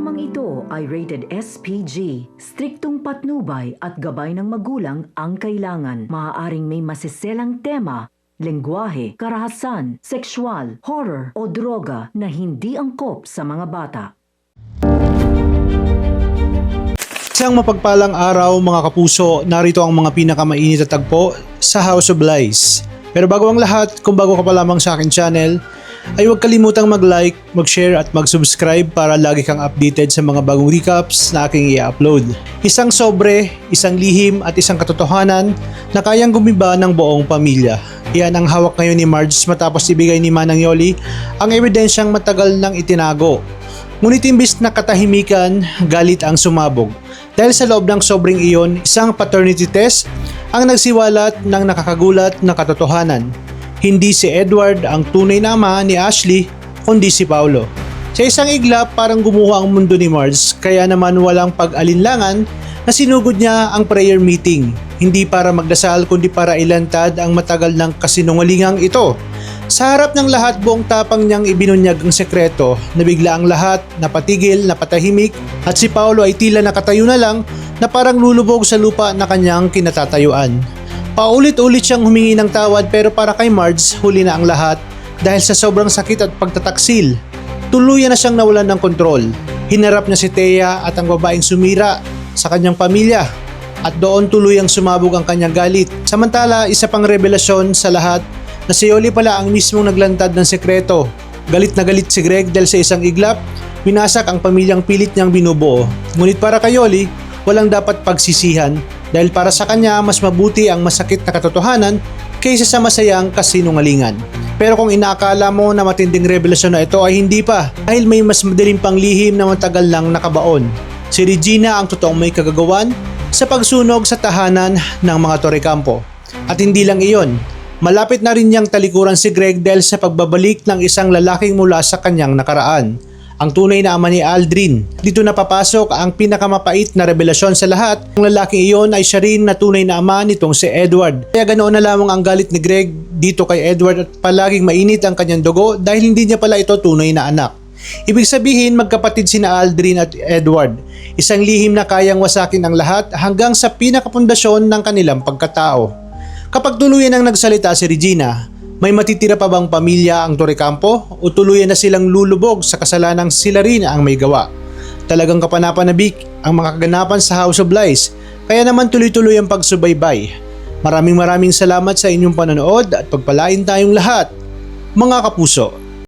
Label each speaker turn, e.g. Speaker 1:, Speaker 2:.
Speaker 1: Programang ito ay rated SPG. Striktong patnubay at gabay ng magulang ang kailangan. Maaaring may masiselang tema, lengguwahe, karahasan, sexual, horror o droga na hindi angkop sa mga bata.
Speaker 2: Isang mapagpalang araw mga kapuso, narito ang mga pinakamainit na tagpo sa House of Lies. Pero bago ang lahat, kung bago ka pa lamang sa akin channel, ay huwag kalimutang mag-like, mag-share at mag-subscribe para lagi kang updated sa mga bagong recaps na aking i-upload. Isang sobre, isang lihim at isang katotohanan na kayang gumiba ng buong pamilya. Yan ang hawak ngayon ni Marge matapos ibigay ni Manang Yoli ang ebidensyang matagal nang itinago. Ngunit imbis na katahimikan, galit ang sumabog. Dahil sa loob ng sobrang iyon, isang paternity test ang nagsiwalat ng nakakagulat na katotohanan. Hindi si Edward ang tunay na ama ni Ashley, kundi si Paulo. Sa isang iglap, parang gumuho ang mundo ni Marge, kaya naman walang pag-alinlangan na sinugod niya ang prayer meeting. Hindi para magdasal kundi para ilantad ang matagal ng kasinungalingang ito. Sa harap ng lahat, buong tapang niyang ibinunyag ang sekreto na bigla ang lahat napatigil, napatahimik at si Paulo ay tila nakatayo na lang na parang lulubog sa lupa na kanyang kinatatayuan. Paulit-ulit siyang humingi ng tawad pero para kay Marge, huli na ang lahat dahil sa sobrang sakit at pagtataksil. Tuluyan na siyang nawalan ng kontrol. Hinarap niya si Thea at ang babaeng sumira sa kanyang pamilya at doon tuluyang sumabog ang kanyang galit. Samantala, isa pang revelasyon sa lahat na si Yoli pala ang mismong naglantad ng sekreto. Galit na galit si Greg dahil sa isang iglap, winasak ang pamilyang pilit niyang binubuo. Ngunit para kay Yoli, walang dapat pagsisihan dahil para sa kanya mas mabuti ang masakit na katotohanan kaysa sa masayang kasinungalingan. Pero kung inaakala mo na matinding revelasyon na ito ay hindi pa dahil may mas madilim pang lihim na matagal lang nakabaon. Si Regina ang totoong may kagagawan sa pagsunog sa tahanan ng mga Torrecampo. At hindi lang iyon, malapit na rin niyang talikuran si Greg dahil sa pagbabalik ng isang lalaking mula sa kanyang nakaraan. Ang tunay na ama ni Aldrin. Dito na papasok ang pinakamapait na revelasyon sa lahat. Ang lalaking iyon ay siya rin na tunay na ama nitong si Edward. Kaya ganoon na lamang ang galit ni Greg dito kay Edward at palaging mainit ang kanyang dugo dahil hindi niya pala ito tunay na anak. Ibig sabihin magkapatid sina Aldrin at Edward. Isang lihim na kayang wasakin ang lahat hanggang sa pinakapundasyon ng kanilang pagkatao. Kapag tuluyan ang nagsalita si Regina, may matitira pa bang pamilya ang Torrecampo o tuluyan na silang lulubog sa kasalanang sila rin ang may gawa? Talagang kapanapanabik ang mga kaganapan sa House of Lies, kaya naman tuloy-tuloy ang pagsubaybay. Maraming salamat sa inyong panonood at pagpalain tayong lahat, mga kapuso.